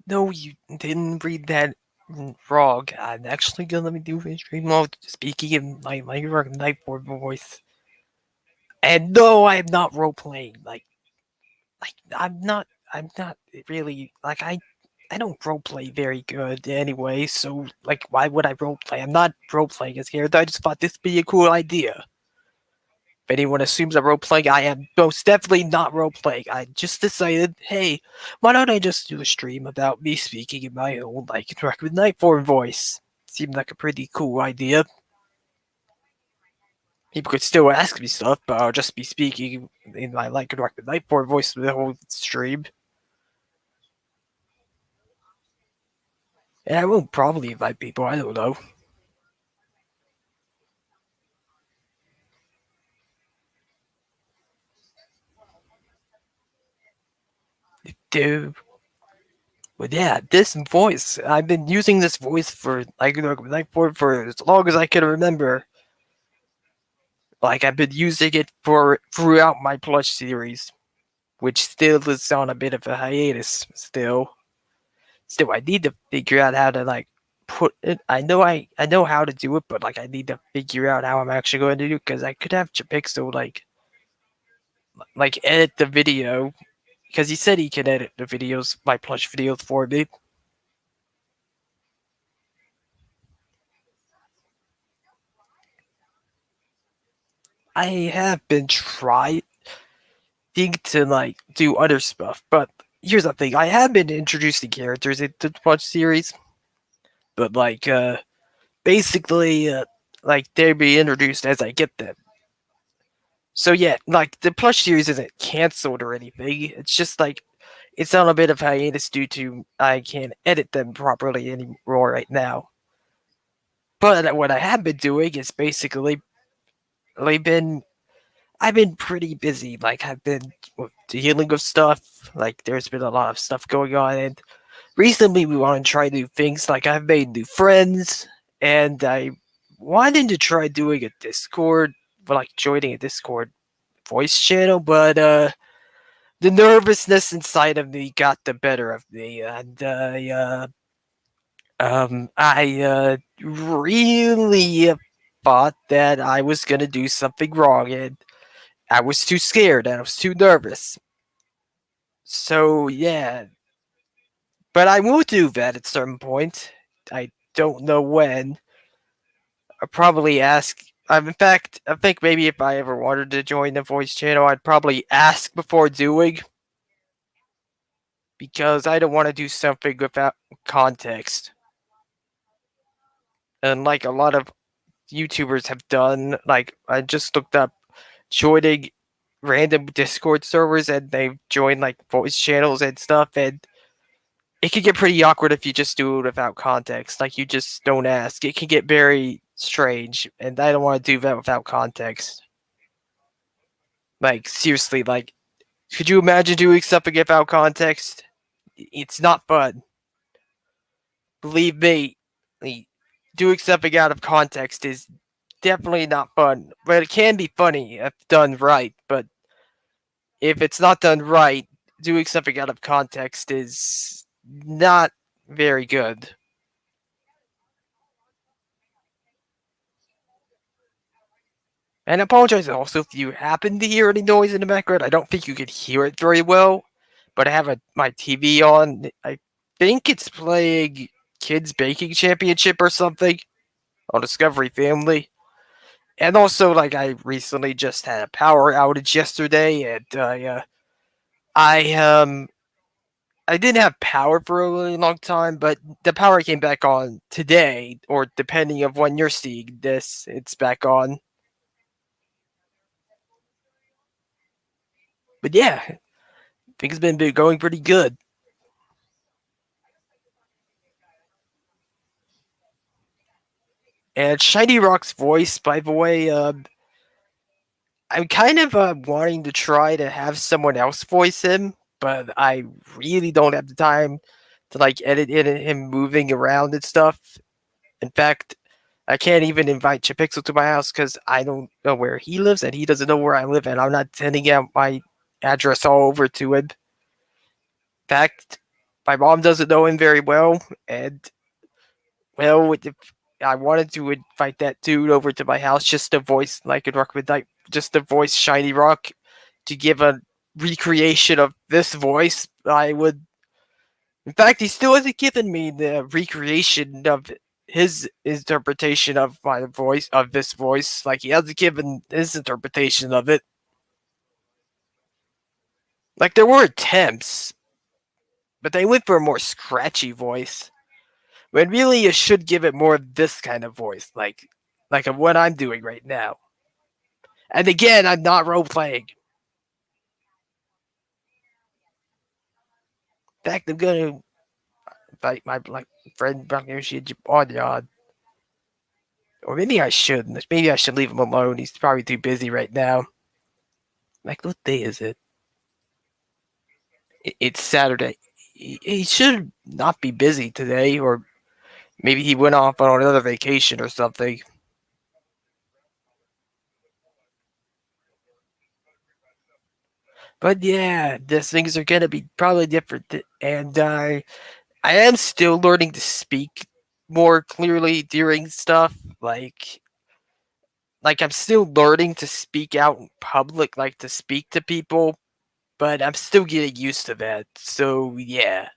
No, you didn't read that wrong. I'm actually gonna be doing stream mode speaking in my Lycanroc Midnight Form voice. And no, I am not role playing. Like I'm not really like I don't role play very good anyway. So like, why would I role play? I'm not role playing as character. I just thought this would be a cool idea. If anyone assumes I'm role playing, I am most definitely not role playing. I just decided, hey, why don't I just do a stream about me speaking in my own Lycanroc Midnight Form voice? Seemed like a pretty cool idea. People could still ask me stuff, but I'll just be speaking in my Lycanroc Midnight Form voice for the whole stream. And I will probably invite people, I don't know. Dude. But yeah, this voice, I've been using this voice for Lycanroc Midnight Form for as long as I can remember. Like, I've been using it for throughout my plush series, which still is on a bit of a hiatus. Still, I need to figure out how to like put it. I know how to do it, but like I need to figure out how I'm actually going to do it because I could have Chapixel like edit the video because he said he can edit the videos, my plush videos for me. I have been trying to like do other stuff, but here's the thing: I have been introducing characters into the plush series, but basically like they be introduced as I get them. So yeah, like the plush series isn't canceled or anything. It's just like it's on a bit of hiatus due to I can't edit them properly anymore right now. But what I have been doing is basically like been I've been pretty busy. Like I've been dealing with stuff. Like there's been a lot of stuff going on, and recently we want to try new things. Like I've made new friends, and I wanted to try doing a Discord, like joining a Discord voice channel, but the nervousness inside of me got the better of me, and I really thought that I was gonna do something wrong, and I was too scared and I was too nervous. So yeah, but I will do that at some point. I don't know when. I'll probably ask. In fact, I think maybe if I ever wanted to join the voice channel, I'd probably ask before doing, because I don't want to do something without context. And like a lot of YouTubers have done, like I just looked up joining random Discord servers and they've joined like voice channels and stuff, and it can get pretty awkward if you just do it without context. Like you just don't ask. It can get very strange, and I don't want to do that without context. Like seriously, like could you imagine doing something without context? It's not fun. Believe me, doing something out of context is definitely not fun. But it can be funny if done right. But if it's not done right, doing something out of context is not very good. And I apologize also if you happen to hear any noise in the background. I don't think you can hear it very well, but I have my TV on. I think it's playing Kids Baking Championship or something on Discovery Family. And also, like, I recently just had a power outage yesterday, and I I didn't have power for a really long time, but the power came back on today, or depending of when you're seeing this, it's back on. But yeah, things have been going pretty good. And Shiny Rock's voice, by the way, I'm kind of wanting to try to have someone else voice him, but I really don't have the time to like edit him moving around and stuff. In fact, I can't even invite Chipixel to my house because I don't know where he lives and he doesn't know where I live, and I'm not sending out my address all over to him. In fact, my mom doesn't know him very well, and well, if I wanted to invite that dude over to my house just to voice Lycanroc Midnight, just to voice Shiny Rock, to give a recreation of this voice, I would. In fact, he still hasn't given me the recreation of his interpretation of my voice, of this voice. Like, he hasn't given his interpretation of it. Like, there were attempts, but they went for a more scratchy voice. When really you should give it more of this kind of voice, like of what I'm doing right now. And again, I'm not role playing. In fact, I'm gonna invite my friend Bangladeshi on. Or maybe I shouldn't. Maybe I should leave him alone. He's probably too busy right now. Like, what day is it? It's Saturday. He should not be busy today, or maybe he went off on another vacation or something. But yeah, these things are gonna be probably different, and I am still learning to speak more clearly during stuff. Like I'm still learning to speak out in public, like to speak to people, but I'm still getting used to that. So yeah.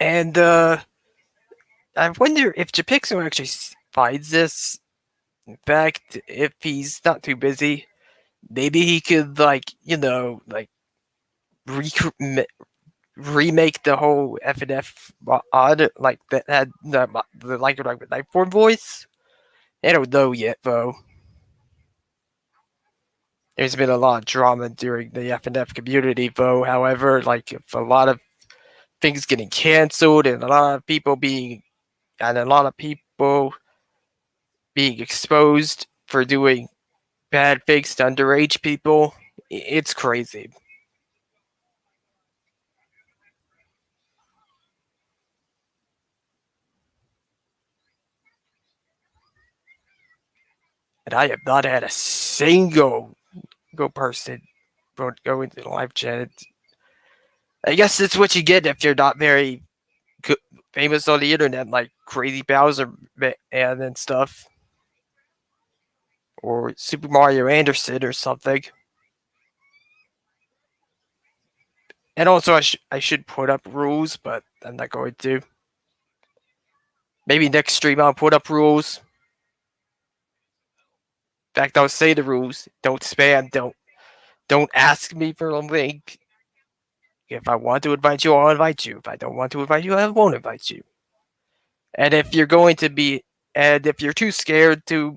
And I wonder if Japixo actually finds this. In fact, if he's not too busy, maybe he could like rec- remake the whole FNF odd like that had the Lycanroc Midnight Form voice. I don't know yet though. There's been a lot of drama during the FNF community though. However, like if a lot of things getting canceled and a lot of people being exposed for doing bad things to underage people, it's crazy. And I have not had a single go person go into the live chat. I guess that's what you get if you're not very famous on the internet, like Crazy Bowser and stuff, or Super Mario Anderson or something. And also, I should put up rules, but I'm not going to. Maybe next stream I'll put up rules. In fact, I'll say the rules. Don't spam. Don't ask me for a link. If I want to invite you, I'll invite you. If I don't want to invite you, I won't invite you. And if you're going to be, and if you're too scared to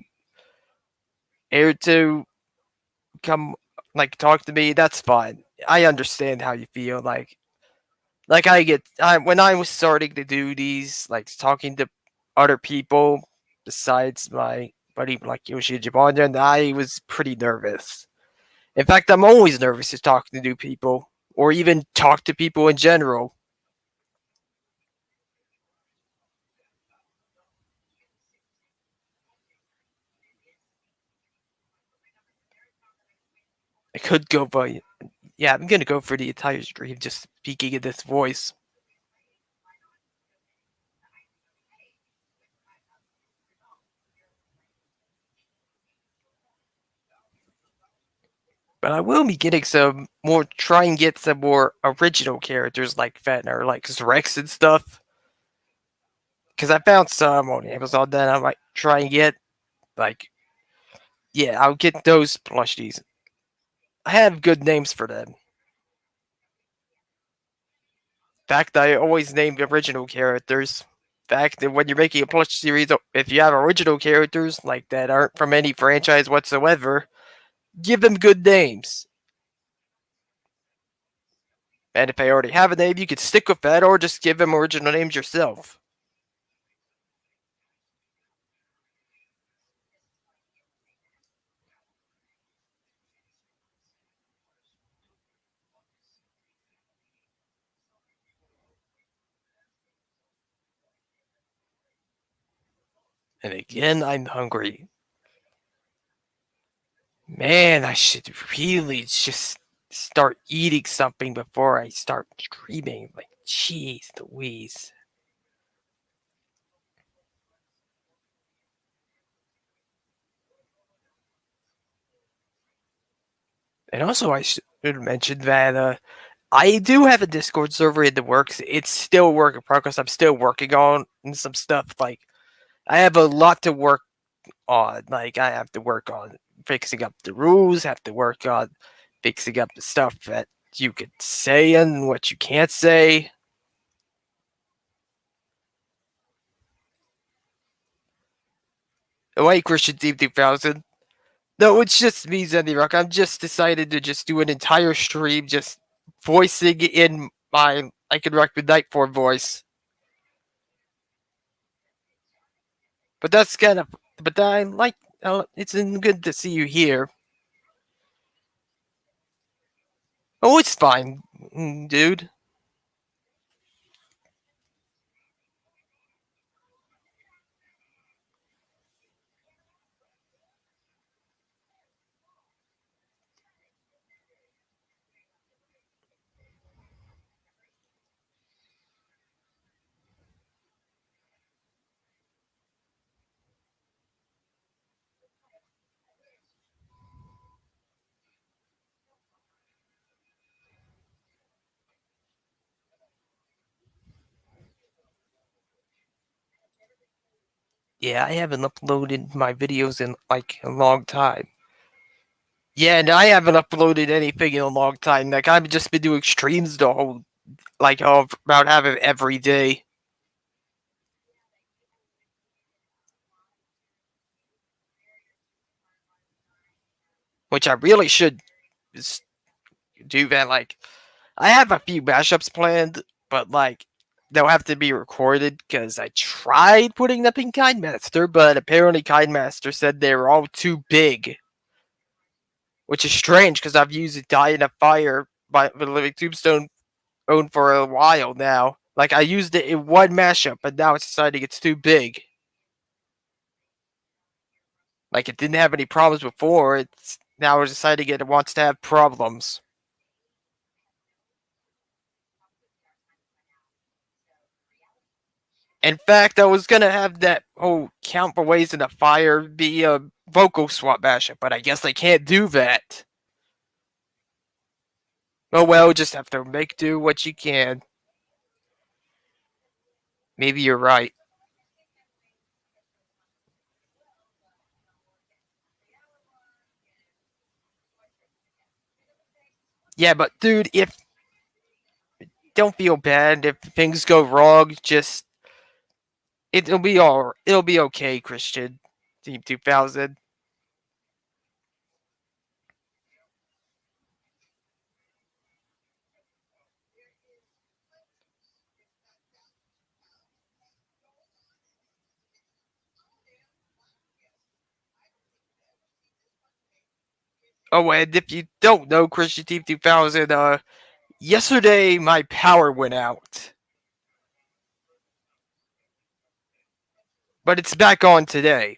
come like talk to me, that's fine. I understand how you feel. Like when I was starting to do these, like talking to other people besides my buddy like Yoshi Jibanja, and I was pretty nervous. In fact, I'm always nervous to talk to new people or even talk to people in general. I could go for yeah, I'm gonna go for the entire stream just speaking in this voice. But I will be getting try and get some more original characters like Fetner, like Rex and stuff. Because I found some on Amazon that I might try and get. Like, yeah, I'll get those plushies. I have good names for them. In fact, I always name original characters. In fact, when you're making a plush series, if you have original characters like that aren't from any franchise whatsoever, give them good names. And if they already have a name, you could stick with that or just give them original names yourself. And again, I'm hungry. Man, I should really just start eating something before I start dreaming. Like, jeez Louise. And also, I should mention that I do have a Discord server in the works. It's still a work in progress. I'm still working on some stuff. Like, I have a lot to work on. Like, I have to work on fixing up the rules, have to work on fixing up the stuff that you could say and what you can't say. Oh, hey, Christian Team 2000. No, it's just me, Zenny Rock. I'm just decided to just do an entire stream just voicing in my Lycanroc Midnight Form voice. But that's kind of. But I like. It's good to see you here. Oh, it's fine, dude. Yeah, I haven't uploaded my videos in like a long time. Yeah, and I haven't uploaded anything in a long time. Like I've just been doing streams the whole like of about having every day, which I really should do that. Like I have a few mashups planned, but like they'll have to be recorded because I tried putting them in Kindmaster, but apparently Kindmaster said they were all too big, which is strange because I've used Die in a Fire by the Living Tombstone owned for a while now. Like I used it in one mashup, but now it's deciding it's too big. Like it didn't have any problems before. It's now it's deciding it wants to have problems. In fact, I was gonna have that whole count for ways in the fire be a vocal swap mashup, but I guess I can't do that. Oh well, just have to make do what you can. Maybe you're right. Yeah, but dude, if don't feel bad if things go wrong, just it'll be okay, Christian. Team 2000. Oh, and if you don't know Christian Team 2000, yesterday my power went out, but it's back on today.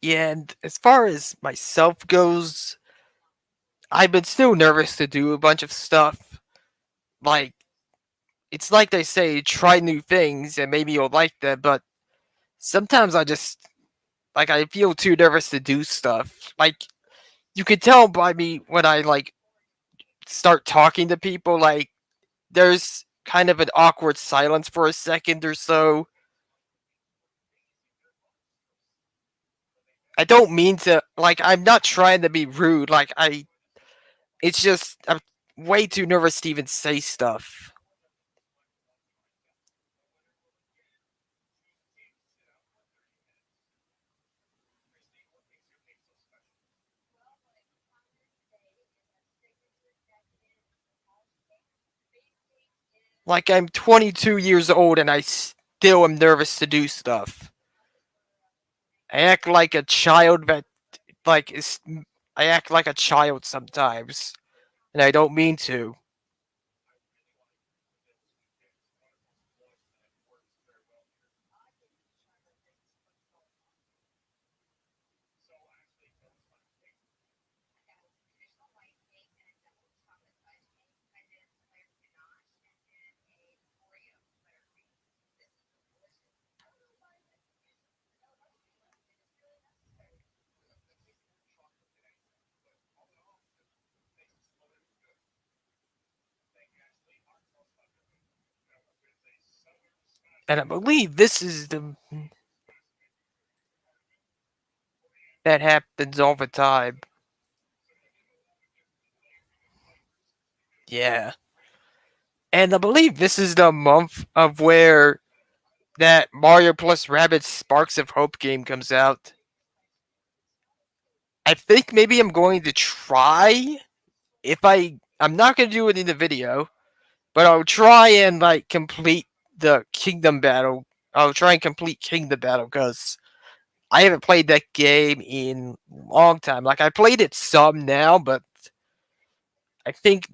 Yeah, and as far as myself goes, I've been still nervous to do a bunch of stuff. Like, it's like they say, try new things and maybe you'll like them, but sometimes I just, like, I feel too nervous to do stuff. Like, you can tell by me when I, like, start talking to people, like, there's kind of an awkward silence for a second or so. I don't mean to, like, I'm not trying to be rude. Like, It's just I'm way too nervous to even say stuff. Like I'm 22 years old and I still am nervous to do stuff. I act like a child that like is I act like a child sometimes, and I don't mean to. And I believe this is the that happens all the time. Yeah. And I believe this is the month of where that Mario plus Rabbids Sparks of Hope game comes out. I think maybe I'm going to try if I'm not going to do it in the video, but I'll try and like complete the Kingdom Battle. I'll try and complete Kingdom Battle because I haven't played that game in a long time. Like I played it some now, but I think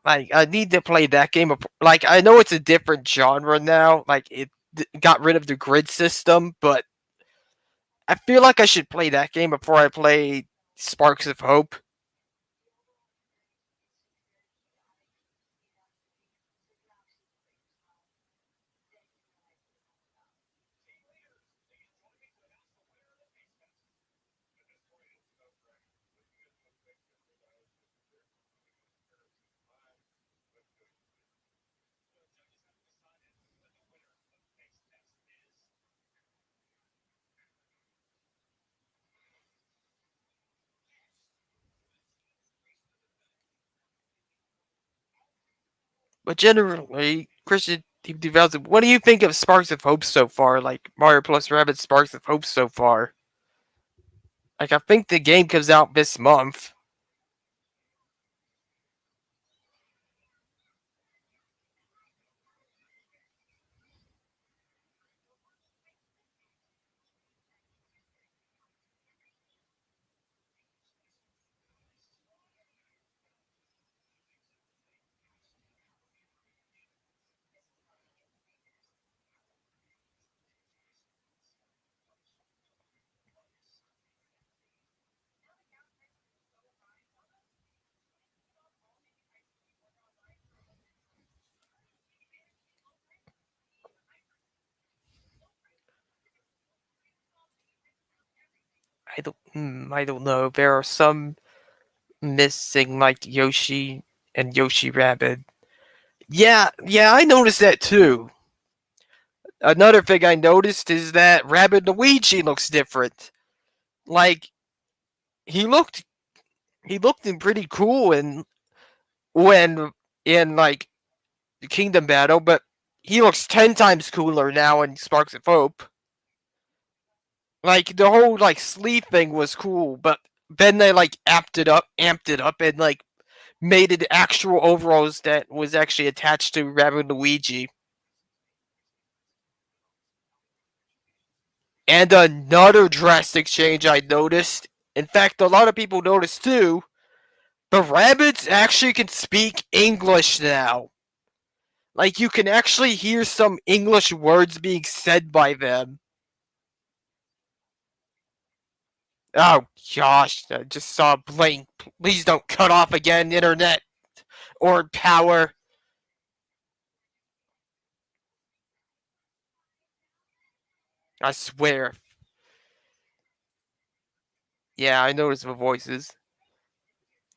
like I need to play that game. Like I know it's a different genre now. Like it got rid of the grid system, but I feel like I should play that game before I play Sparks of Hope. But generally, Christian Team 2000, what do you think of Sparks of Hope so far? Like Mario plus Rabbids Sparks of Hope so far? Like I think the game comes out this month. I don't know. There are some missing like Yoshi and Yoshi Rabbit. Yeah, I noticed that too. Another thing I noticed is that Rabbit Luigi looks different. Like he looked he looked pretty cool and when in like the Kingdom Battle, but he looks 10 times cooler now in Sparks of Hope. Like the whole like sleeve thing was cool, but then they like amped it up, and like made it actual overalls that was actually attached to Rabbit Luigi. And another drastic change I noticed, in fact, a lot of people noticed too, the rabbits actually can speak English now. Like, you can actually hear some English words being said by them. Oh gosh, I just saw a blink. Please don't cut off again, internet or power. I swear. Yeah, I noticed the voices.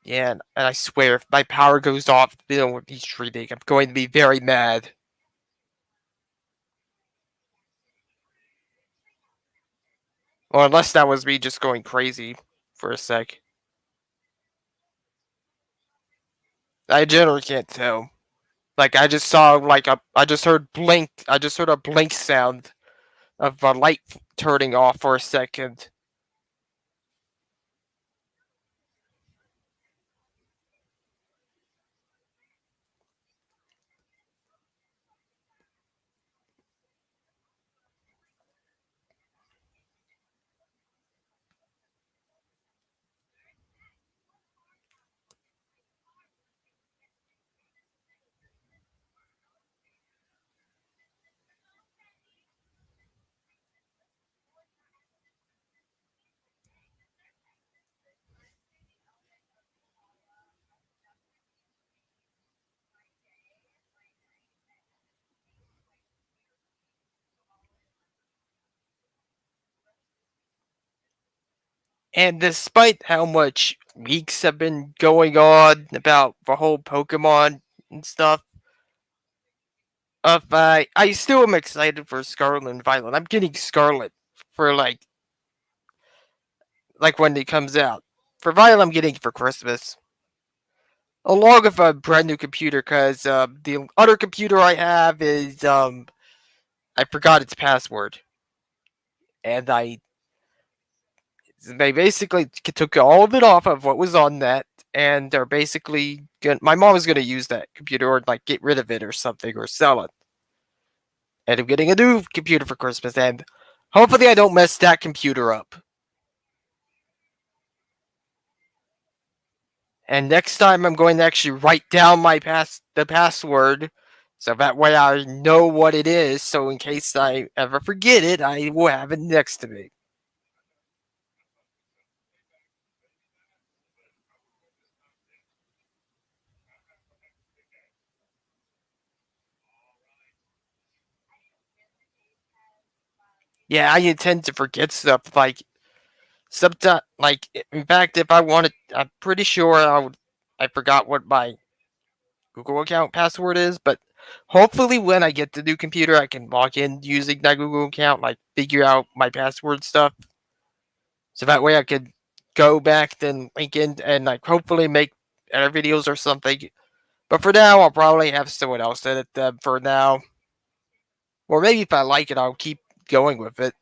Yeah, and I swear, if my power goes off, the video will be streaming. I'm going to be very mad. Or unless that was me just going crazy for a sec. I generally can't tell. Like I just saw like a I just heard blink. I just heard a blink sound of a light turning off for a second. And despite how much leaks have been going on about the whole Pokemon and stuff, I still am excited for Scarlet and Violet. I'm getting Scarlet for like when it comes out. For Violet, I'm getting it for Christmas, along with a brand new computer because the other computer I have is I forgot its password, and they basically took all of it off of what was on that, and they're basically my mom is gonna use that computer or like get rid of it or something or sell it. And I'm getting a new computer for Christmas, and hopefully I don't mess that computer up. And next time I'm going to actually write down the password, so that way I know what it is. So in case I ever forget it, I will have it next to me. Yeah, I intend to forget stuff like sometimes. Like in fact, if I wanted, I'm pretty sure I forgot what my Google account password is, but hopefully when I get the new computer, I can log in using that Google account, like figure out my password stuff, so that way I could go back then link in and like hopefully make better videos or something. But for now, I'll probably have someone else edit them for now, or maybe if I like it, I'll keep going with it.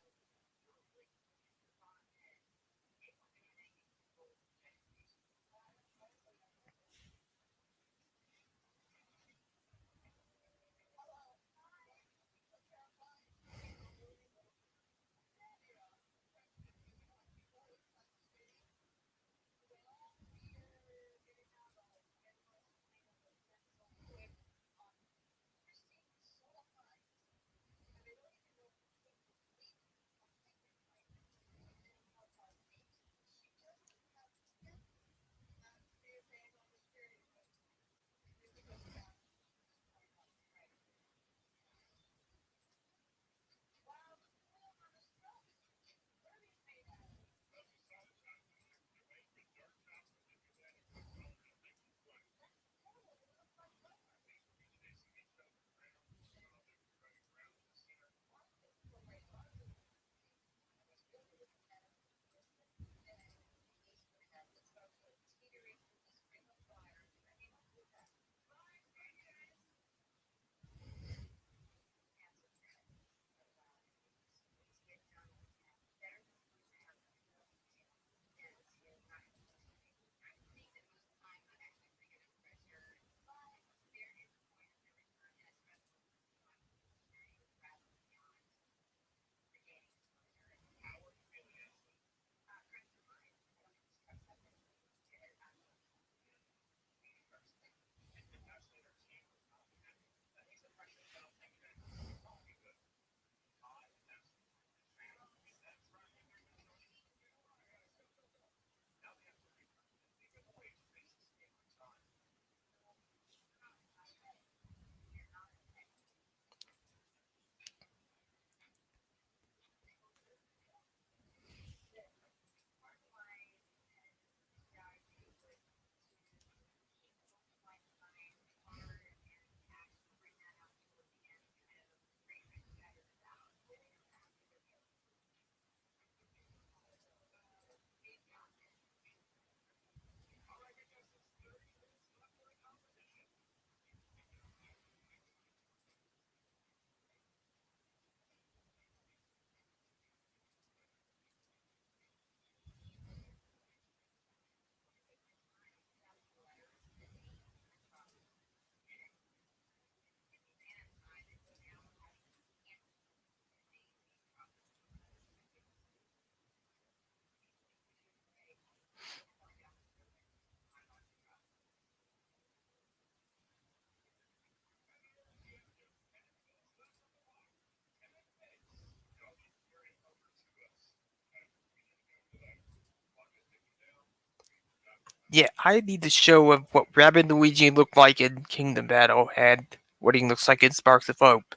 Yeah, I need to show of what Rabbit Luigi looked like in Kingdom Battle and what he looks like in Sparks of Hope.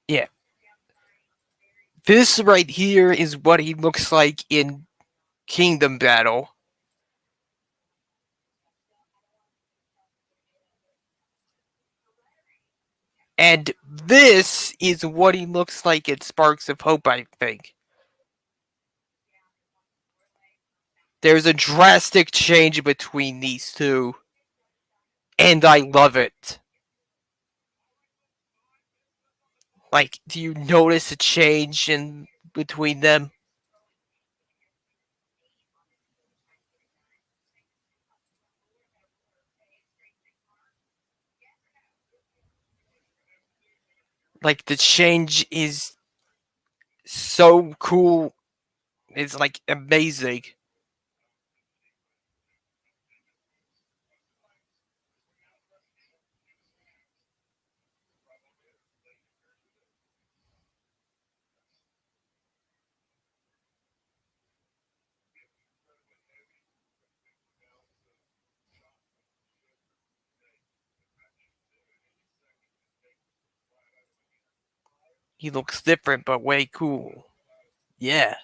Yeah, this right here is what he looks like in Kingdom Battle. And this is what he looks like in Sparks of Hope, I think. There's a drastic change between these two, and I love it. Like, do you notice a change in between them? Like, the change is so cool. It's like amazing. He looks different, but way cool. Yeah.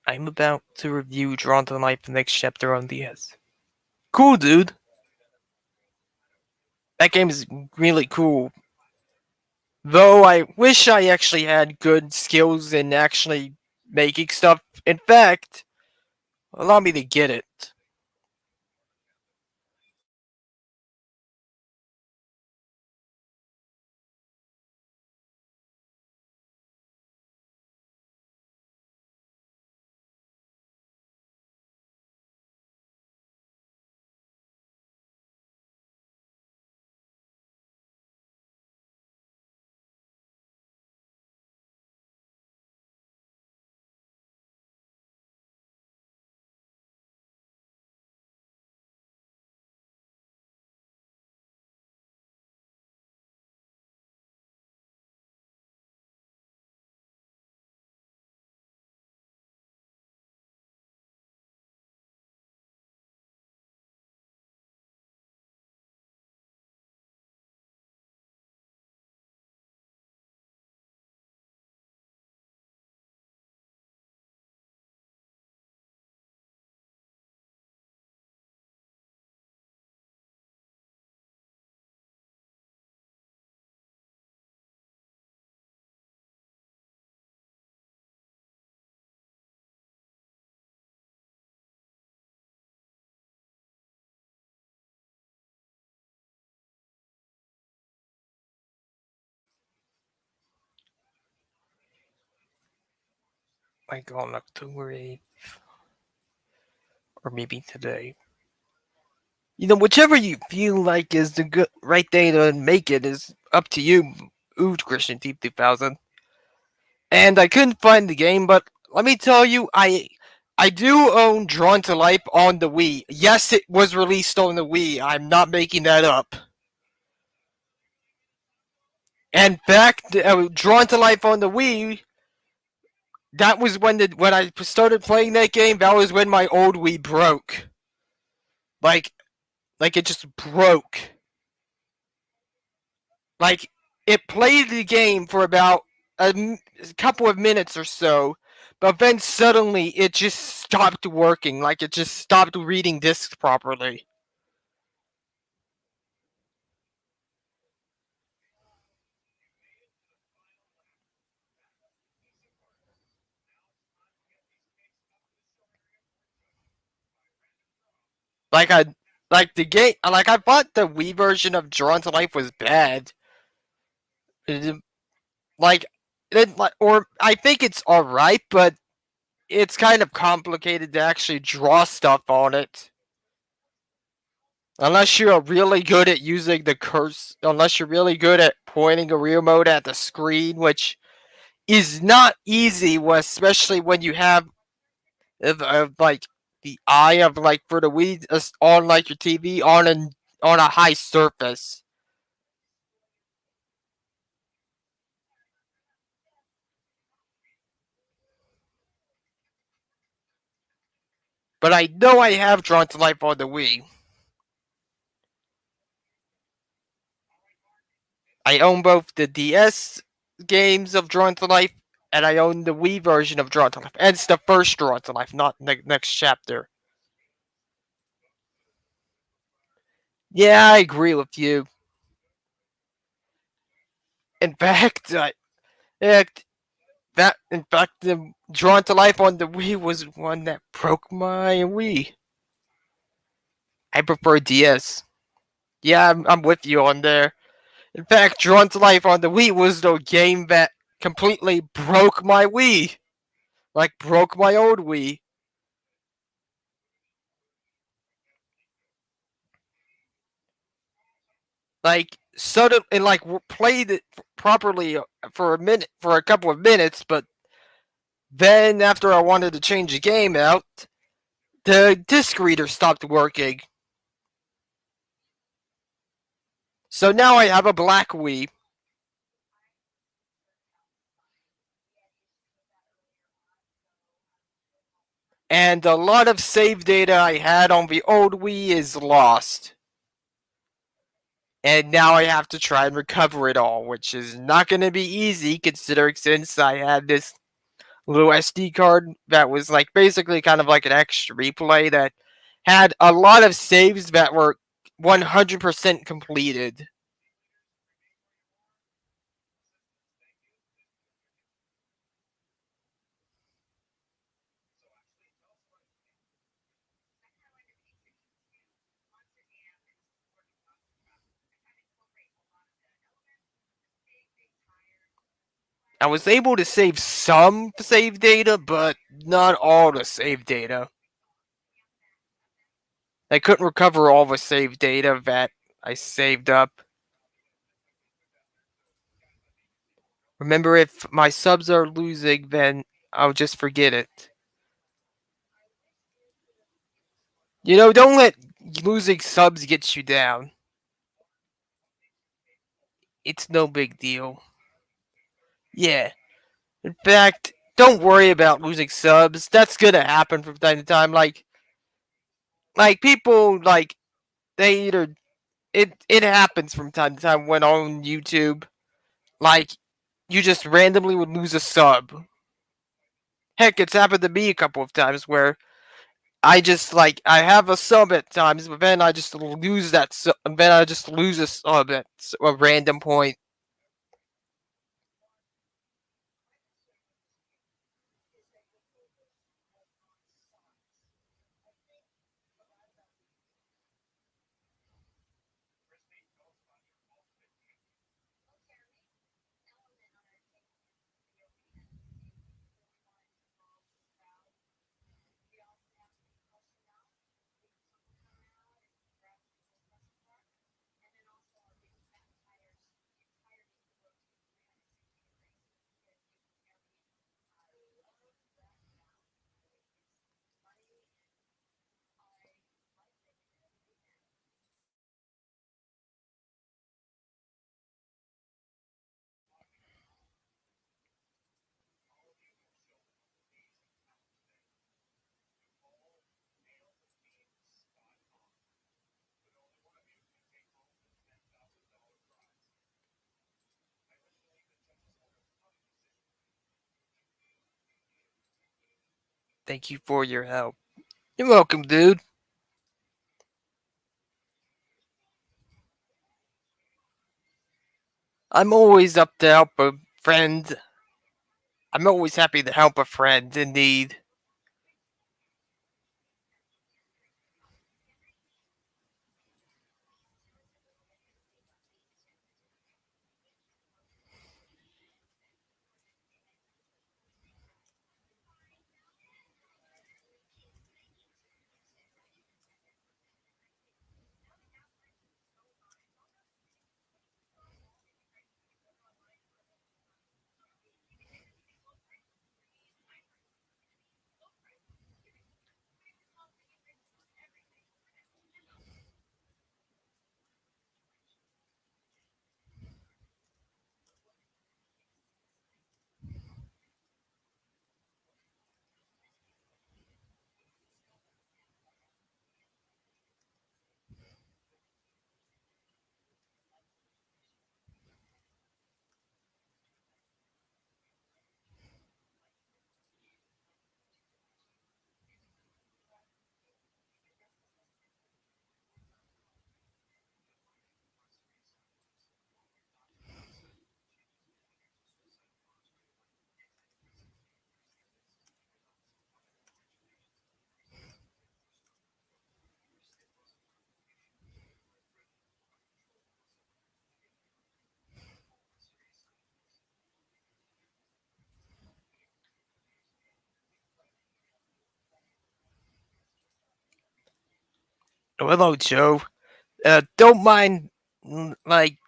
I'm about to review Drawn to Life the next chapter on DS. Cool, dude. That game is really cool. Though I wish I actually had good skills in actually making stuff. In fact, allow me to get it. like on October 8th, or maybe today. Whichever you feel like is the good right day to make it is up to you. Ooh, Christian Team 2000. And I couldn't find the game, but let me tell you, I do own Drawn to Life on the Wii. Yes, it was released on the Wii. I'm not making that up. And back Drawn to Life on the Wii, that was when I started playing that game. That was when my old Wii broke. Like it just broke. Like it played the game for about a couple of minutes or so, but then suddenly it just stopped working. Like it just stopped reading discs properly. Like I like the game. Like I thought the Wii version of Drawn to Life was bad. Like or I think it's all right, but it's kind of complicated to actually draw stuff on it. Unless you're really good at using the curse, unless you're really good at pointing a remote at the screen, which is not easy, especially when you have like the eye of like for the Wii on like your TV on a high surface. But I know I have Drawn to Life on the Wii. I own both the DS games of Drawn to Life, and I own the Wii version of Drawn to Life. And it's the first Drawn to Life, not the next chapter. Yeah, I agree with you. In fact, yeah, in fact, the Drawn to Life on the Wii was one that broke my Wii. I prefer DS. Yeah, I'm with you on there. In fact, Drawn to Life on the Wii was the game that completely broke my Wii. Like, broke my old Wii. Like, suddenly, and like, played it properly for for a couple of minutes, but then after I wanted to change the game out, the disc reader stopped working. So now I have a black Wii. And a lot of save data I had on the old Wii is lost. And now I have to try and recover it all, which is not going to be easy considering since I had this little SD card that was like basically kind of like an extra replay that had a lot of saves that were 100% completed. I was able to save some save data, but not all the save data. I couldn't recover all the save data that I saved up. Remember, if my subs are losing, then I'll just forget it. Don't let losing subs get you down. It's no big deal. Yeah. In fact, don't worry about losing subs. That's gonna happen from time to time. Like people they either it happens from time to time when on YouTube. Like you just randomly would lose a sub. Heck, it's happened to me a couple of times where I just I have a sub at times, but then I just lose that sub, and then I just lose a sub at a random point. Thank you for your help. You're welcome, dude. I'm always up to help a friend. I'm always happy to help a friend in need. Oh, hello, Joe. Don't mind, like,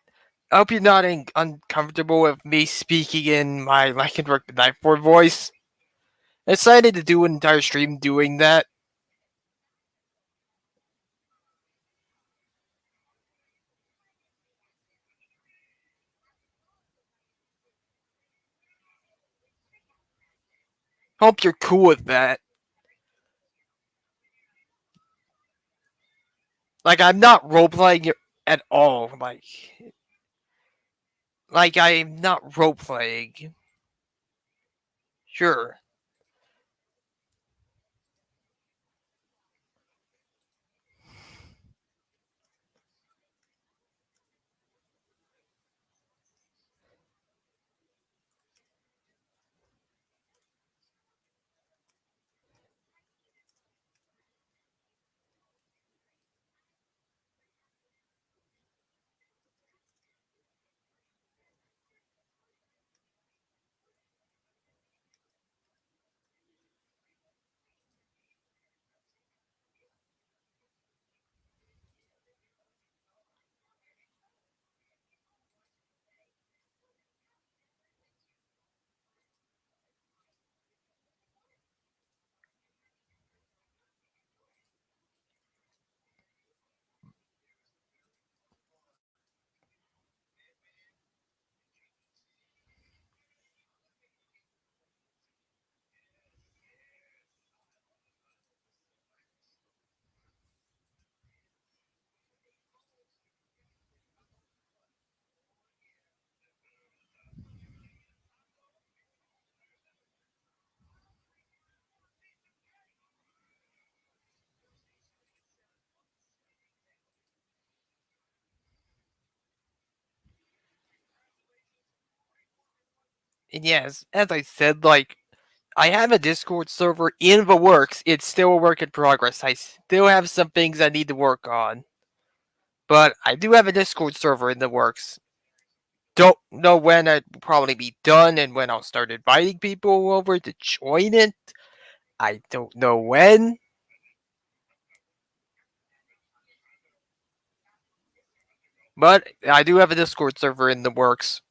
I hope you're not uncomfortable with me speaking in my Lycanroc Midnight Form voice. I decided to do an entire stream doing that. Hope you're cool with that. Like, I'm not roleplaying at all. Like I'm not roleplaying. Sure. And yes, as I said, like, I have a Discord server in the works. It's still a work in progress. I still have some things I need to work on. But I do have a Discord server in the works. Don't know when it'll probably be done and when I'll start inviting people over to join it. I don't know when. But I do have a Discord server in the works.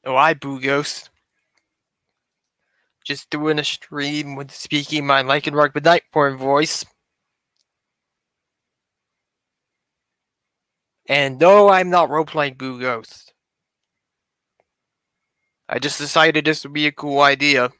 Oh, I Boo Ghost. Just doing a stream with speaking my Lycanroc Midnight Form voice. And no, I'm not roleplaying Boo Ghost. I just decided this would be a cool idea.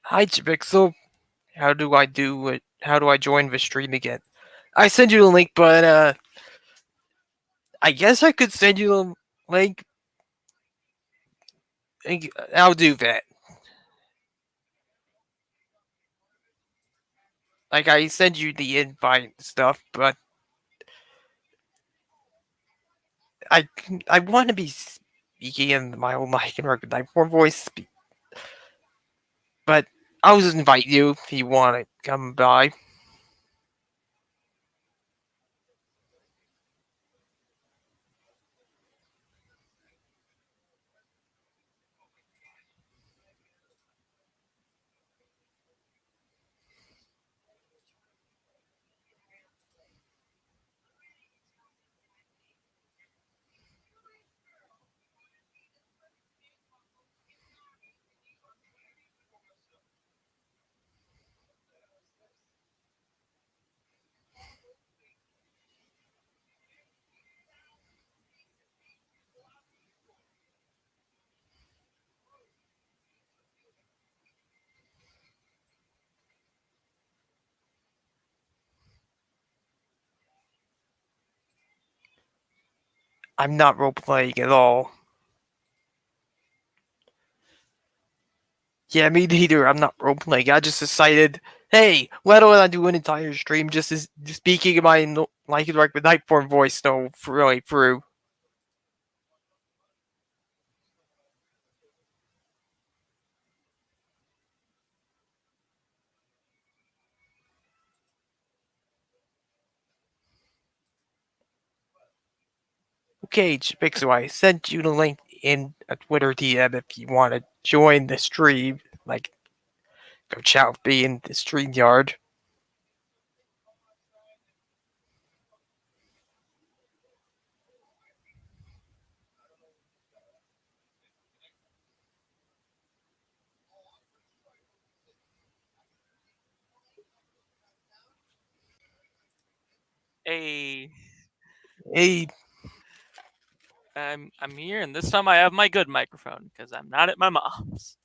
Hi, Chipixel. How do I do it? How do I join the stream again? I send you the link, but I guess I could send you the link. I'll do that. Like I send you the invite and stuff, but I I want to be speaking in my own mic and recognize more voice, but I'll just invite you if you want to come by. I'm not role playing at all. Yeah, me neither. I'm not role playing. I just decided, hey, why don't I do an entire stream just as speaking in my like Midnight Form voice? No, really through. Okay, Pixel, I sent you the link in a Twitter DM if you want to join the stream. Like, go chat with me in the stream yard. Hey, Hey, I'm here, and this time I have my good microphone because I'm not at my mom's.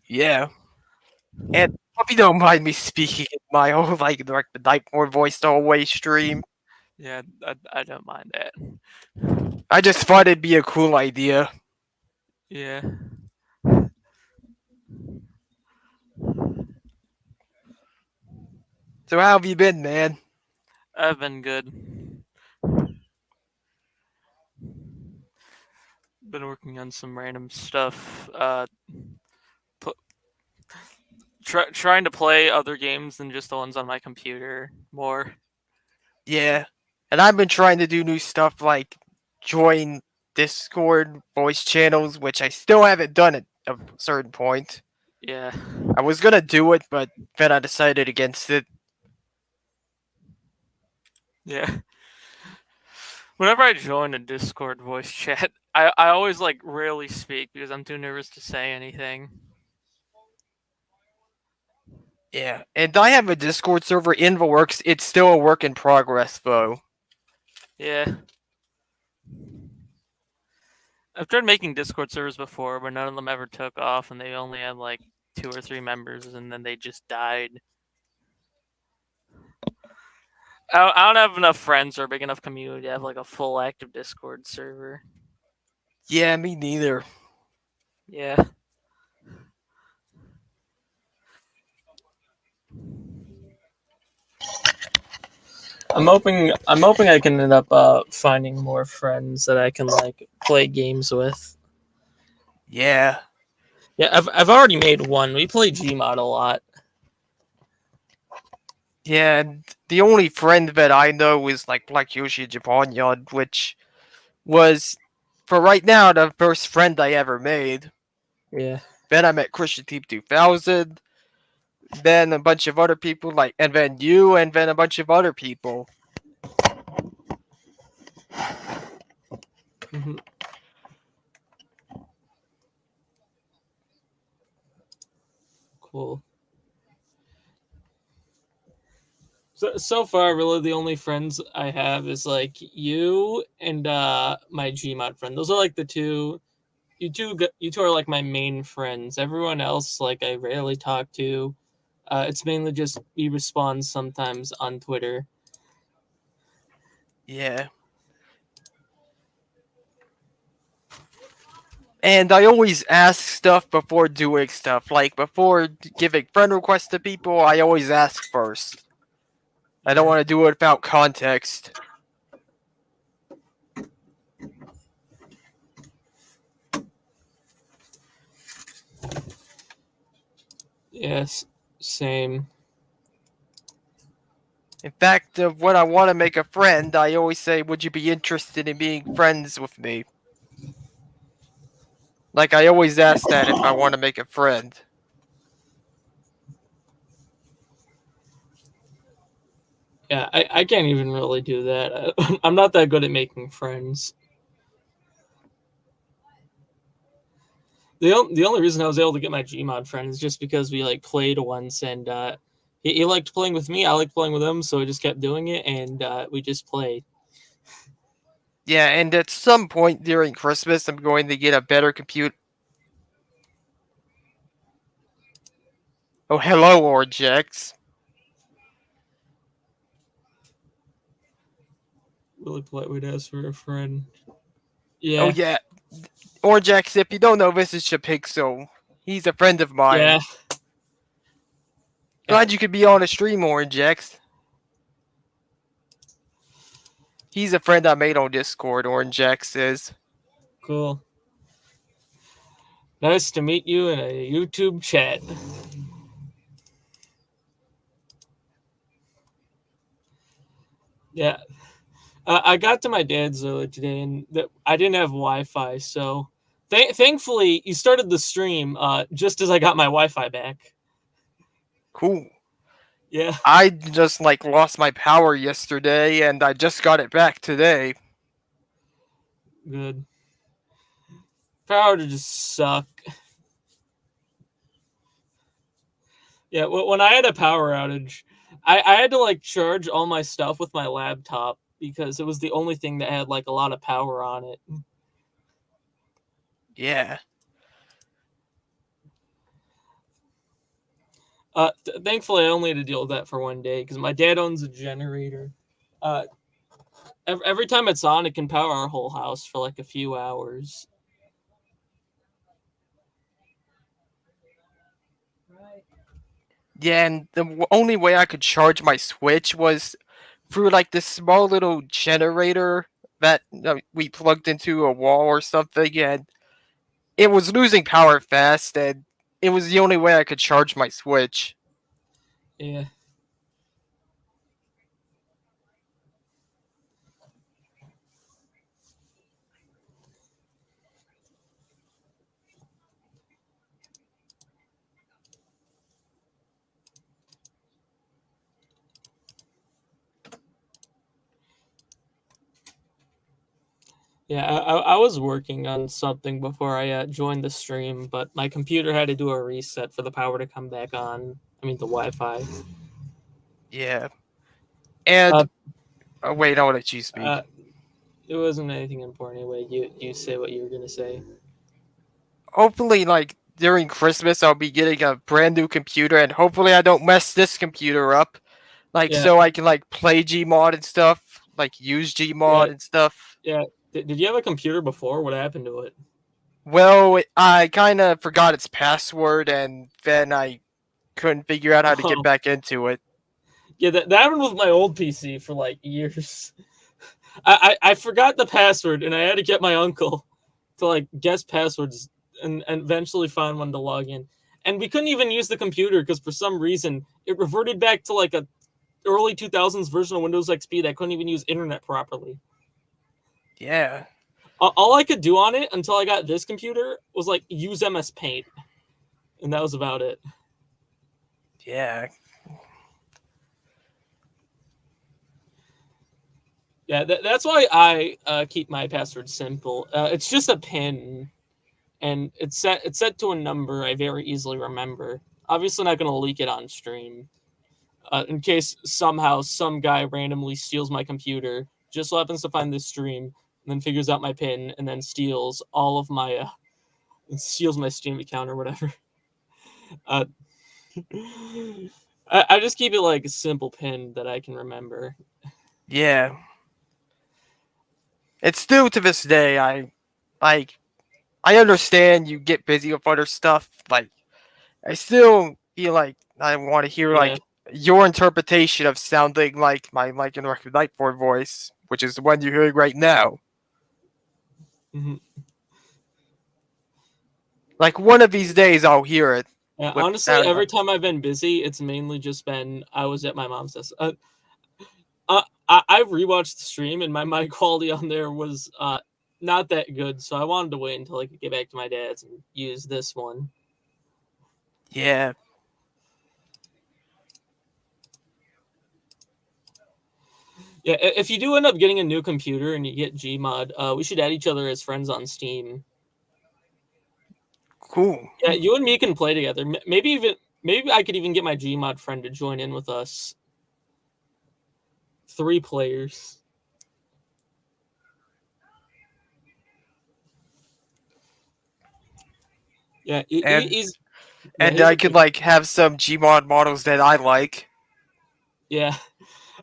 yeah. And hope you don't mind me speaking in my own like Midnight Form voice the whole way stream. Yeah, I don't mind that. I just thought it'd be a cool idea. Yeah, So how have you been, man? I've been good. Been working on some random stuff. Pl- trying to play other games than just the ones on my computer more. Yeah. And I've been trying to do new stuff like join Discord voice channels, which I still haven't done at a certain point. Yeah, I was gonna do it, but then I decided against it. yeah. Whenever I join a Discord voice chat, I always like rarely speak because I'm too nervous to say anything. Yeah. And I have a Discord server in the works. It's still a work in progress, though. Yeah. I've tried making Discord servers before, but none of them ever took off, and they only had like 2 or 3 members, and then they just died. I don't have enough friends or a big enough community to have like a full active Discord server. Yeah, me neither. Yeah, I'm hoping I can end up finding more friends that I can like play games with. Yeah. Yeah, I've already made one. We play Gmod a lot. Yeah, and the only friend that I know is like Black Yoshi Japan, which was, for right now, the first friend I ever made. Yeah. Then I met Christian Team 2000, then a bunch of other people, and then you, and then a bunch of other people. Mhm. Cool. So far, really, the only friends I have is like you and my Gmod friend. Those are like the two. You two are like my main friends. Everyone else, like I rarely talk to. It's mainly just we respond sometimes on Twitter. Yeah. And I always ask stuff before doing stuff. Like, before giving friend requests to people, I always ask first. I don't Yeah. want to do it without context. Yes. Same. In fact, when I want to make a friend, I always say, would you be interested in being friends with me? Like, I always ask that if I want to make a friend. Yeah, I can't even really do that. I'm not that good at making friends. The only reason I was able to get my Gmod friend is just because we like played once and he liked playing with me. I liked playing with him, so we just kept doing it and we just played. Yeah, and at some point during Christmas, I'm going to get a better computer. Oh, hello, Orgex. Really polite way to ask for a friend. Oh, Yeah, yeah. Orgex, if you don't know, this is Shapixel. He's a friend of mine. yeah, yeah. Glad you could be on a stream, Orgex. He's a friend I made on Discord, Orgex is. Cool. Nice to meet you in a YouTube chat. Yeah, I got to my dad's earlier today, and I didn't have Wi-Fi, so thankfully you started the stream just as I got my Wi-Fi back. Cool. Yeah, I just, lost my power yesterday, and I just got it back today. good. Power to just suck. Yeah, when I had a power outage, I had to like charge all my stuff with my laptop because it was the only thing that had like a lot of power on it. Yeah. Thankfully, I only had to deal with that for one day because my dad owns a generator. Uh, every time it's on, it can power our whole house for like a few hours. Yeah, and the only way I could charge my Switch was through, this small little generator that we plugged into a wall or something, and it was losing power fast, and it was the only way I could charge my Switch. Yeah. Yeah, I was working on something before I joined the stream, but my computer had to do a reset for the power to come back on. I mean, the Wi-Fi. Yeah. And, Uh, wait, I'll let you speak. uh, it wasn't anything important anyway. You say what you were gonna say. Hopefully, during Christmas, I'll be getting a brand new computer, and hopefully I don't mess this computer up. Yeah, So I can, play Gmod and stuff, use yeah, Gmod and stuff. yeah. Did you have a computer before? What happened to it? Well, I kind of forgot its password, and then I couldn't figure out how to get Oh, back into it. Yeah, that happened with my old PC for like years. I forgot the password and I had to get my uncle to like guess passwords and eventually find one to log in. And we couldn't even use the computer because for some reason it reverted back to like a early 2000s version of Windows XP that couldn't even use internet properly. Yeah. All I could do on it until I got this computer was like use MS Paint, and that was about it. Yeah. Yeah, that's why I keep my password simple. It's just a pin, and it's set to a number I very easily remember. Obviously, not going to leak it on stream. In case somehow some guy randomly steals my computer, just so happens to find this stream, and then figures out my pin, and then steals all of my steals my Steam account or whatever. Uh, I just keep it like a simple pin that I can remember. Yeah. It's still to this day, like I understand you get busy with other stuff. Like I still feel like I want to hear Yeah. like your interpretation of sounding like my Lycanroc Midnight Form voice, which is the one you're hearing right now. Mm-hmm. Like one of these days I'll hear it Yeah, with honestly, sound. every time I've been busy, it's mainly just been I was at my mom's house. I rewatched the stream and my mic quality on there was not that good, so I wanted to wait until I could get back to my dad's and use this one. Yeah. Yeah, if you do end up getting a new computer and you get Gmod, we should add each other as friends on Steam. Cool. Yeah, you and me can play together. Maybe I could even get my Gmod friend to join in with us. 3 players. Yeah, And yeah, and he's I a could good. like have some Gmod models that I like. Yeah.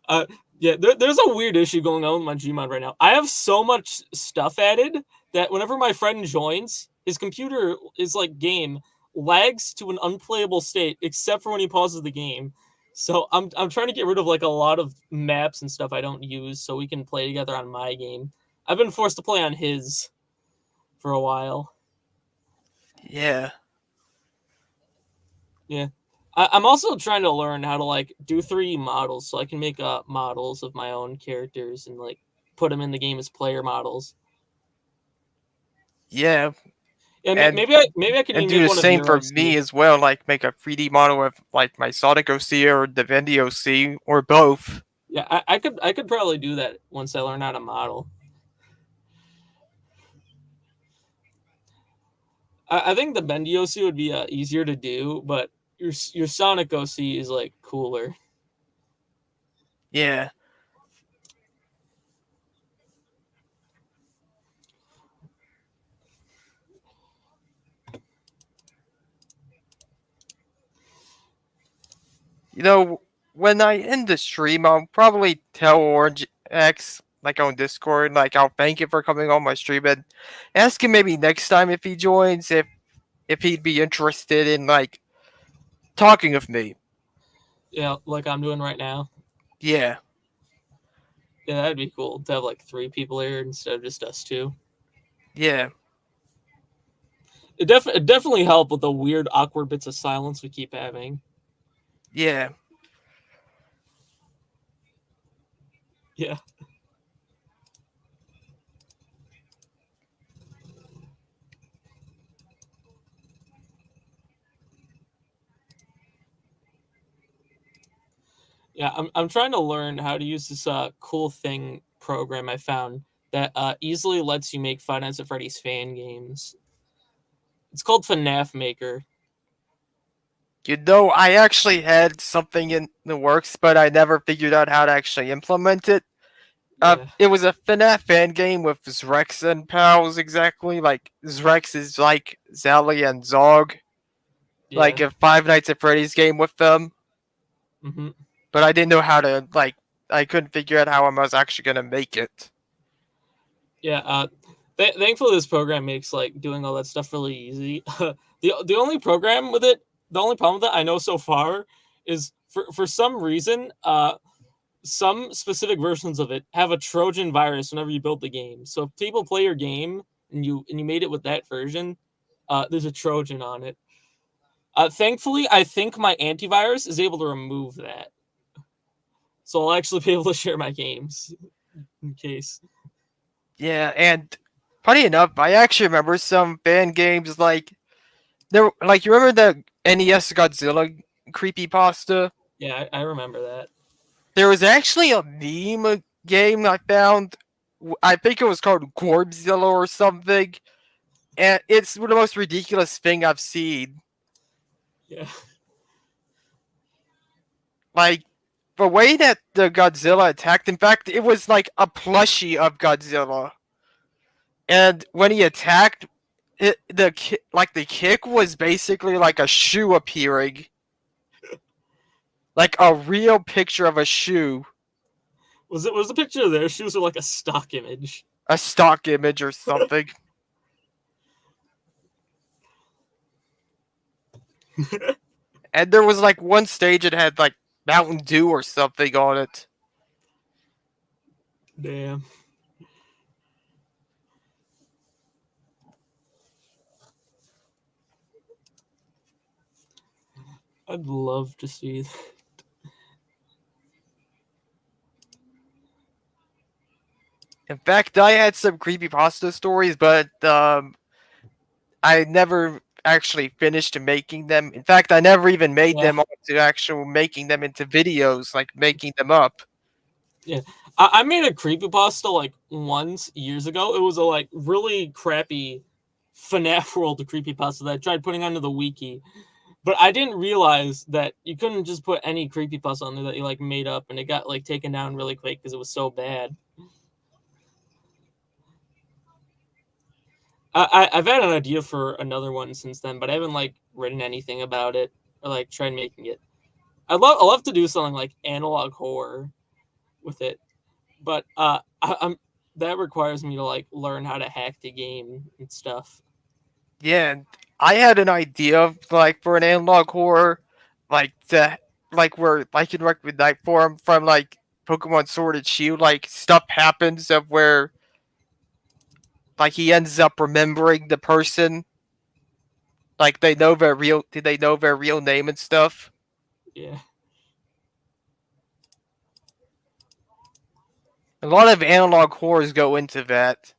Uh, yeah, there's a weird issue going on with my Gmod right now. I have so much stuff added that whenever my friend joins, his computer is like game lags to an unplayable state, except for when he pauses the game. So I'm trying to get rid of like a lot of maps and stuff I don't use, so we can play together on my game. I've been forced to play on his for a while. Yeah. Yeah. I'm also trying to learn how to like do 3D models so I can make models of my own characters and like put them in the game as player models. Yeah. Yeah, And maybe I could and even do make the one of same your for OC. me as well, like make a 3D model of like my Sonic OC or Divinity OC or both. Yeah, I could probably do that once I learn how to model. I think the Bendy OC would be easier to do, but your Sonic OC is like cooler. Yeah. You know, when I end the stream, I'll probably tell Orange X, like on Discord, like I'll thank him for coming on my stream and ask him maybe next time if he joins, if he'd be interested in like talking with me. Yeah, like I'm doing right now. Yeah. Yeah, that'd be cool to have like 3 people here instead of just us 2. Yeah. It definitely help with the weird awkward bits of silence we keep having. Yeah. Yeah. Yeah, I'm trying to learn how to use this cool thing program I found that easily lets you make Five Nights at Freddy's fan games. It's called FNAF Maker. You know, I actually had something in the works, but I never figured out how to actually implement it. Yeah, It was a FNAF fan game with Zrex and pals exactly. Like Zrex is like Zally and Zog, like yeah. a Five Nights at Freddy's game with them. Hmm. But I didn't know how to like. I couldn't figure out how I was actually gonna make it. Yeah. Thankfully, this program makes like doing all that stuff really easy. The only program with it, the only problem with it I know so far is for some reason, some specific versions of it have a Trojan virus whenever you build the game. So if people play your game and you made it with that version, there's a Trojan on it. Thankfully, I think my antivirus is able to remove that, so I'll actually be able to share my games in case. Yeah, and funny enough, I actually remember some fan games like there. Like you remember the NES Godzilla creepypasta? Yeah, I remember that. There was actually a meme game I found. I think it was called Gorbzilla or something, and it's the most ridiculous thing I've seen. Yeah, Like the way that the Godzilla attacked. In fact, it was like a plushie of Godzilla, and when he attacked, the kick was basically like a shoe appearing, like a real picture of a shoe, was the picture of their shoes or like a stock image? a stock image or something. And there was like one stage it had like Mountain Dew or something on it. Damn. I'd love to see that. In fact, I had some creepypasta stories, but I never actually finished making them. In fact, I never even made Yeah, them onto actual making them into videos, like making them up. yeah. I made a creepypasta like once years ago. It was a like really crappy FNAF World creepypasta that I tried putting onto the wiki. But I didn't realize that you couldn't just put any creepypasta on there that you like made up, and it got like taken down really quick because it was so bad. I've had an idea for another one since then, but I haven't like written anything about it or like tried making it. I love to do something like analog horror with it, but I'm that requires me to like learn how to hack the game and stuff. Yeah, and I had an idea of like for an analog horror, like the like where Lycanroc Midnight Form from like Pokemon Sword and Shield, like stuff happens of where like he ends up remembering the person, like they know their real, did they know their real name and stuff. Yeah. A lot of analog horrors go into that.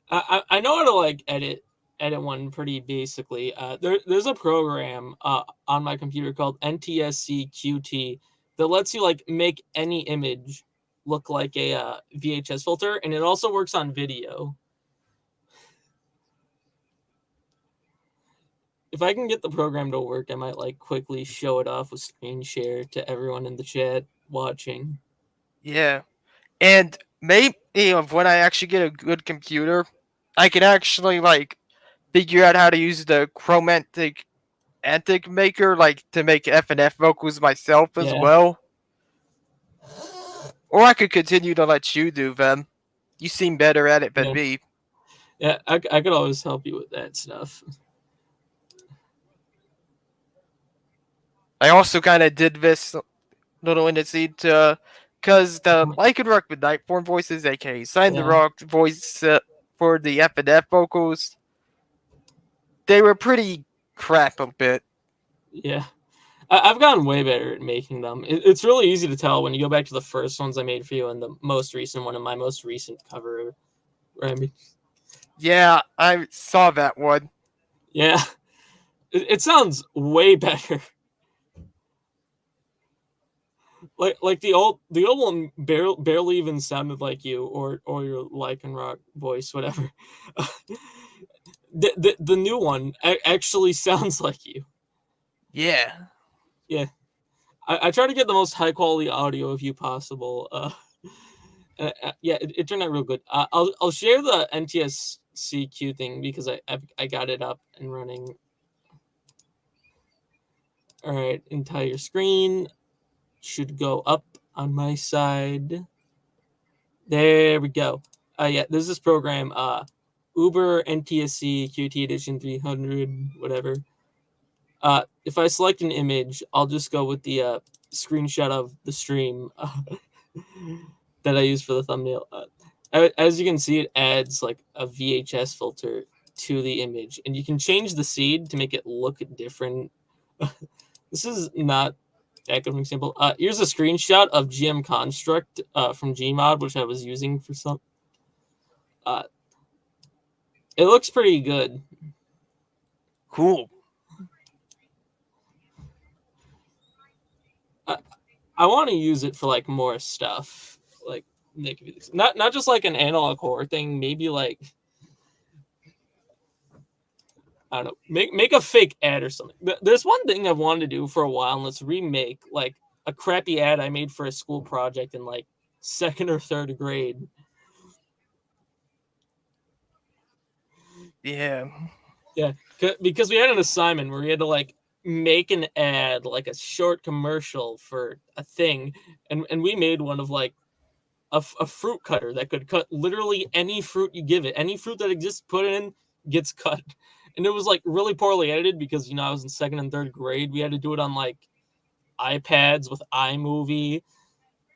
I know how to like edit one pretty basically. There's a program on my computer called NTSC QT that lets you like make any image look like a VHS filter, and it also works on video. If I can get the program to work, I might like quickly show it off with screen share to everyone in the chat watching. Yeah, and maybe when I actually get a good computer, I can actually like figure out how to use the chromatic antic maker like to make F&F vocals myself as Yeah, well. Or I could continue to let you do them. You seem better at it than yeah, me. yeah. I could always help you with that stuff. I also kind of did this little in the scene to, because the Lycanroc Midnight Form voices, aka Sign the Yeah, Rock voice for the F&F vocals, they were pretty crap a bit. yeah. I've gotten way better at making them. It's really easy to tell when you go back to the first ones I made for you and the most recent one and my most recent cover. I mean, Yeah, I saw that one. yeah, it sounds way better. Like the old one barely even sounded like you or your Lycanroc voice, whatever. The new one actually sounds like you. Yeah. Yeah, I try to get the most high quality audio of you possible. Yeah, it turned out real good. I'll share the NTSCQ thing because I got it up and running. All right, entire screen should go up on my side. There we go. Yeah, there's this program, Uber NTSC QT Edition 300, whatever. If I select an image, I'll just go with the screenshot of the stream that I use for the thumbnail. As you can see, it adds like a VHS filter to the image, and you can change the seed to make it look different. This is not that good of an example. Here's a screenshot of GM Construct from Gmod, which I was using for some. Uh, it looks pretty good. Cool. I want to use it for like more stuff, like not just like an analog horror thing. Maybe like I don't know, make a fake ad or something. There's one thing I've wanted to do for a while, and let's remake like a crappy ad I made for a school project in like second or third grade. Yeah. Yeah, because we had an assignment where we had to like make an ad, like a short commercial for a thing, and we made one of like a fruit cutter that could cut literally any fruit you give it. Any fruit that exists, put it in, gets cut. And it was like really poorly edited because I was in second and third grade. We had to do it on like iPads with iMovie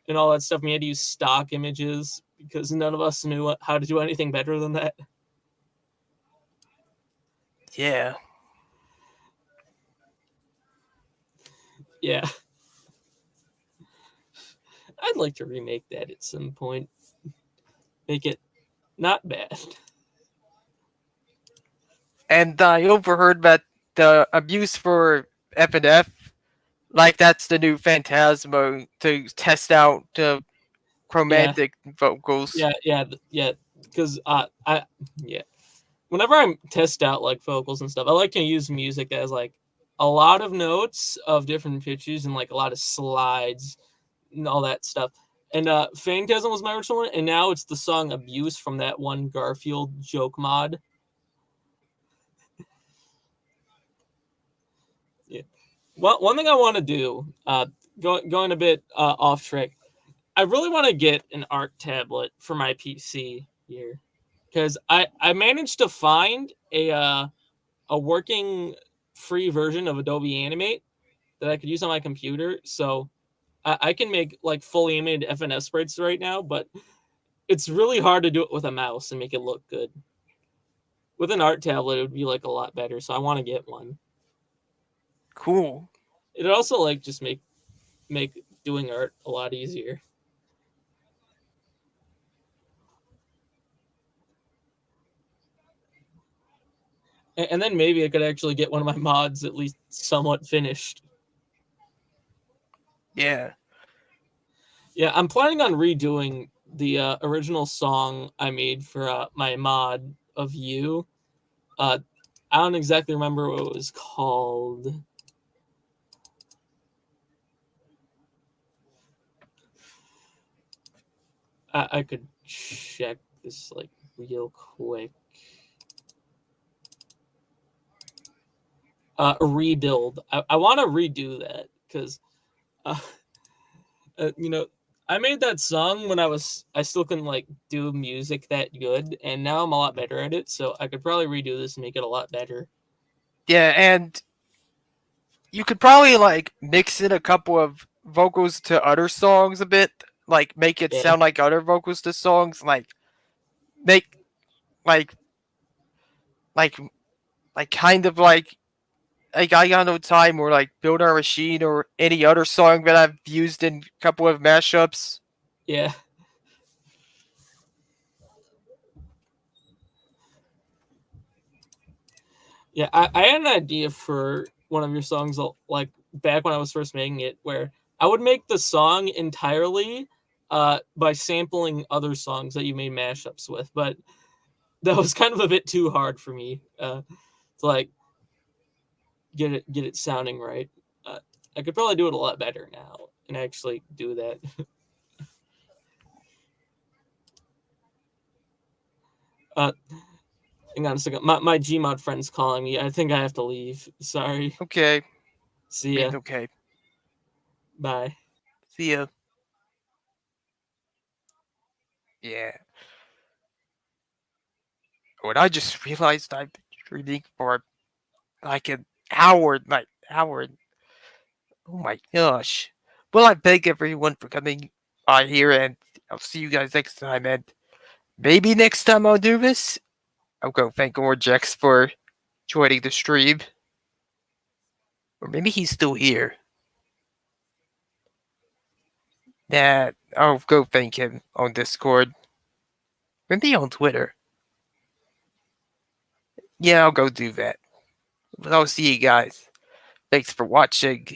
and all that stuff. We had to use stock images because none of us knew how to do anything better than that. Yeah. Yeah. I'd like to remake that at some point. Make it not bad. And I overheard that the abuse for F&F, like that's the new Phantasmo to test out the Yeah. chromatic vocals. Yeah. Because I yeah. Whenever I test out like vocals and stuff, I like to use music that has like a lot of notes of different pitches and like a lot of slides and all that stuff. And Phantasm was my original one, and now it's the song Abuse from that one Garfield joke mod. Yeah. Well, one thing I want to do, going a bit off track, I really want to get an art tablet for my PC here because I managed to find a working free version of Adobe Animate that I could use on my computer. So I can make like fully animated FNF sprites right now, but it's really hard to do it with a mouse and make it look good. With an art tablet, it would be like a lot better. So I want to get one. Cool. It'd also like just make doing art a lot easier. And then maybe I could actually get one of my mods at least somewhat finished. Yeah. Yeah, I'm planning on redoing the original song I made for my mod of you. Uh, I don't exactly remember what it was called. I could check this like real quick. Rebuild. I want to redo that because, uh, you know, I made that song when I still couldn't like do music that good, and now I'm a lot better at it. So I could probably redo this and make it a lot better. Yeah, and you could probably like mix in a couple of vocals to other songs a bit, like make it Yeah, sound like other vocals to songs, make like like like kind of like I Got No Time or like Build Our Machine or any other song that I've used in a couple of mashups. yeah. Yeah, I had an idea for one of your songs, like back when I was first making it, where I would make the song entirely by sampling other songs that you made mashups with, but that was kind of a bit too hard for me to like get it sounding right. Uh, I could probably do it a lot better now and actually do that. uh, Hang on a second. My Gmod friend's calling me. I think I have to leave. Sorry. Okay, I See mean, ya. okay. Bye. See ya. Yeah. When I just realized I've been streaming for like an hour, like Howard. Oh my gosh. Well, I thank everyone for coming by here, and I'll see you guys next time. And maybe next time I'll do this, I'll go thank Orjax for joining the stream. Or maybe he's still here. Nah, I'll go thank him on Discord. Maybe on Twitter. Yeah, I'll go do that. But I'll see you guys. Thanks for watching.